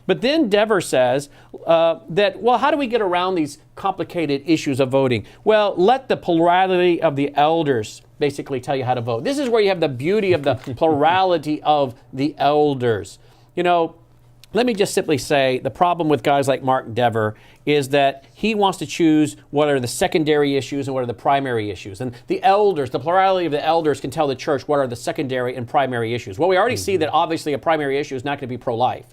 But then Dever says that, well, how do we get around these complicated issues of voting? Well, let the plurality of the elders basically tell you how to vote. This is where you have the beauty of the plurality of the elders. You know, let me just simply say the problem with guys like Mark Dever is that he wants to choose what are the secondary issues and what are the primary issues. And the elders, the plurality of the elders can tell the church what are the secondary and primary issues. Well, we already see that obviously a primary issue is not going to be pro-life.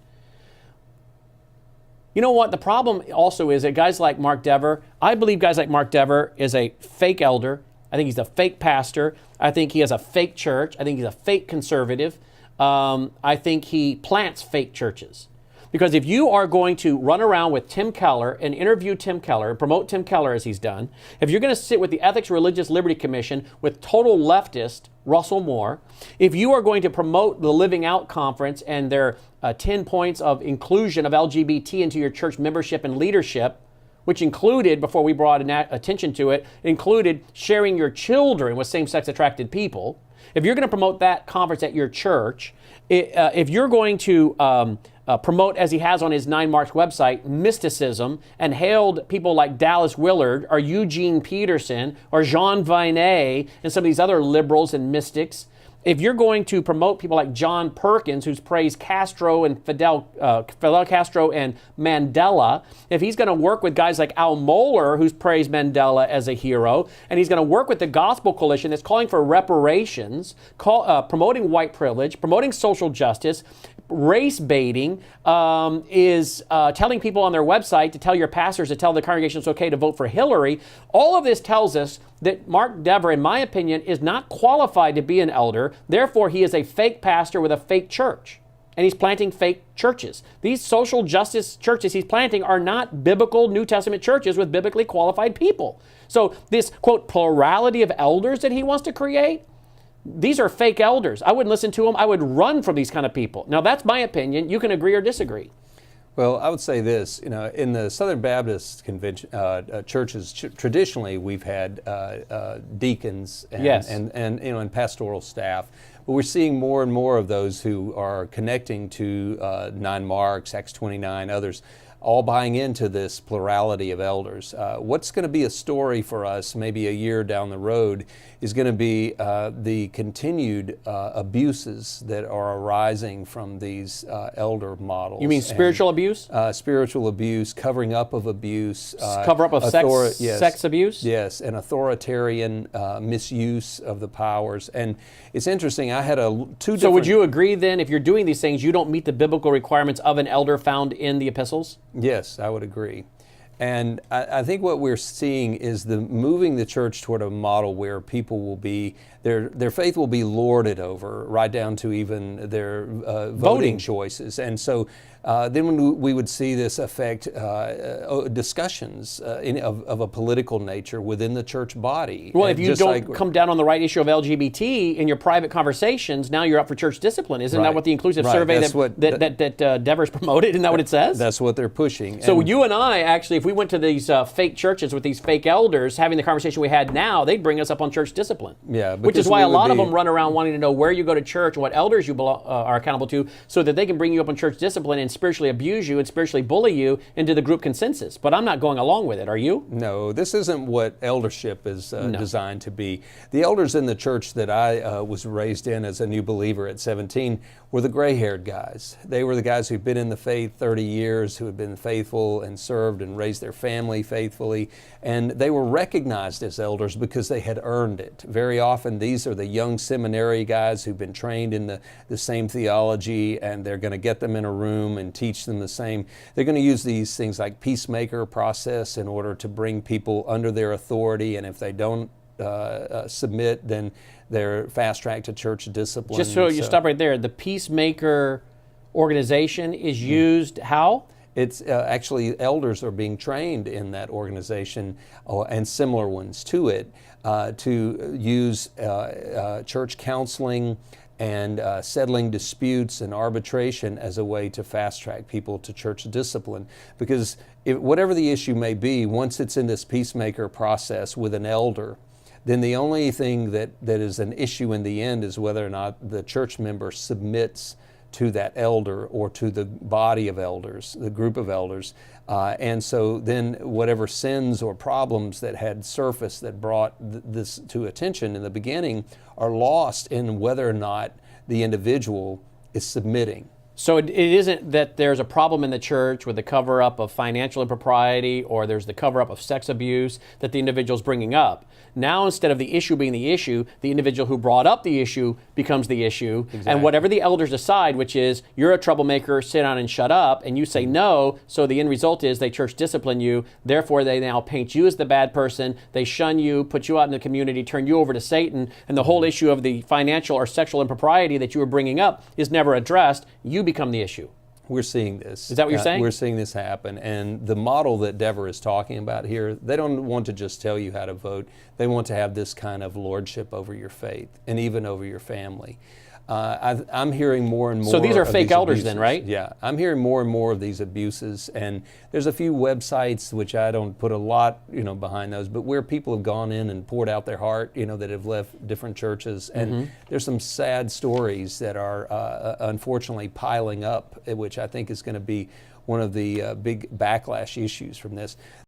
You know what? The problem also is that guys like Mark Dever, I believe guys like Mark Dever is a fake elder. I think he's a fake pastor. I think he has a fake church. I think he's a fake conservative. I think he plants fake churches. Because if you are going to run around with Tim Keller and interview Tim Keller and promote Tim Keller as he's done, if you're going to sit with the Ethics Religious Liberty Commission with total leftist Russell Moore, if you are going to promote the Living Out Conference and their 10 points of inclusion of LGBT into your church membership and leadership, which included, before we brought attention to it, included sharing your children with same-sex attracted people, if you're going to promote that conference at your church, if you're going to promote, as he has on his 9 Marks website, mysticism, and hailed people like Dallas Willard or Eugene Peterson or Jean Vianney and some of these other liberals and mystics, if you're going to promote people like John Perkins, who's praised Castro and Fidel Castro and Mandela, if he's going to work with guys like Al Mohler, who's praised Mandela as a hero, and he's going to work with the Gospel Coalition that's calling for reparations, promoting white privilege, promoting social justice, race baiting, is telling people on their website to tell your pastors to tell the congregation it's okay to vote for Hillary. All of this tells us that Mark Dever, in my opinion, is not qualified to be an elder. Therefore, he is a fake pastor with a fake church. And he's planting fake churches. These social justice churches he's planting are not biblical New Testament churches with biblically qualified people. So this, quote, plurality of elders that he wants to create, these are fake elders. I wouldn't listen to them. I would run from these kind of people. Now, that's my opinion. You can agree or disagree. Well, I would say this, in the Southern Baptist convention churches, traditionally we've had deacons and, yes. and pastoral staff, but we're seeing more and more of those who are connecting to 9 Marks, Acts 29, others, all buying into this plurality of elders. What's going to be a story for us maybe a year down the road is going to be the continued abuses that are arising from these elder models. You mean spiritual abuse? Spiritual abuse, covering up of abuse. Cover up of sex abuse? Yes, and authoritarian misuse of the powers. And it's interesting, I had two different... So would you agree then, if you're doing these things, you don't meet the biblical requirements of an elder found in the epistles? Yes, I would agree. And I think what we're seeing is moving the church toward a model where people will be, their faith will be lorded over, right down to even their voting choices. And so then when we would see this affect discussions of a political nature within the church body. Well, if you don't come down on the right issue of LGBT in your private conversations, now you're up for church discipline. Isn't that what the inclusive survey that Devers promoted? Isn't that what it says? That's what they're pushing. So you and I, actually, if we went to these fake churches with these fake elders, having the conversation we had now, they'd bring us up on church discipline. Yeah, which is why a lot of them run around wanting to know where you go to church and what elders you are accountable to, so that they can bring you up on church discipline and spiritually abuse you and spiritually bully you into the group consensus. But I'm not going along with it. Are you? No, this isn't what eldership is designed to be. The elders in the church that I was raised in as a new believer at 17 were the gray-haired guys. They were the guys who'd been in the faith 30 years, who had been faithful and served and raised their family faithfully. And they were recognized as elders because they had earned it. Very often these are the young seminary guys who've been trained in the same theology, and they're going to get them in a room and teach them the same. They're going to use these things like peacemaker process in order to bring people under their authority, and if they don't submit, then they're fast-tracked to church discipline. Just so you stop right there, the peacemaker organization is used how? It's actually elders are being trained in that organization and similar ones to it to use church counseling and settling disputes and arbitration as a way to fast-track people to church discipline. Because whatever the issue may be, once it's in this peacemaker process with an elder, then the only thing that is an issue in the end is whether or not the church member submits to that elder or to the body of elders, the group of elders. And so then whatever sins or problems that had surfaced that brought this to attention in the beginning are lost in whether or not the individual is submitting. So it isn't that there's a problem in the church with the cover-up of financial impropriety, or there's the cover-up of sex abuse that the individual's bringing up. Now, instead of the issue being the issue, the individual who brought up the issue becomes the issue. Exactly. And whatever the elders decide, which is you're a troublemaker, sit down and shut up, and you say no, so the end result is they church discipline you. Therefore, they now paint you as the bad person. They shun you, put you out in the community, turn you over to Satan, and the whole issue of the financial or sexual impropriety that you were bringing up is never addressed. You become the issue. We're seeing this. Is that what you're saying? We're seeing this happen. And the model that Dever is talking about here, they don't want to just tell you how to vote. They want to have this kind of lordship over your faith and even over your family. I'm hearing more and more. So these are of fake elders abuses. then, right? Yeah, I'm hearing more and more of these abuses, and there's a few websites which I don't put a lot, behind those, but where people have gone in and poured out their heart, that have left different churches, and there's some sad stories that are unfortunately piling up, which I think is going to be one of the big backlash issues from this.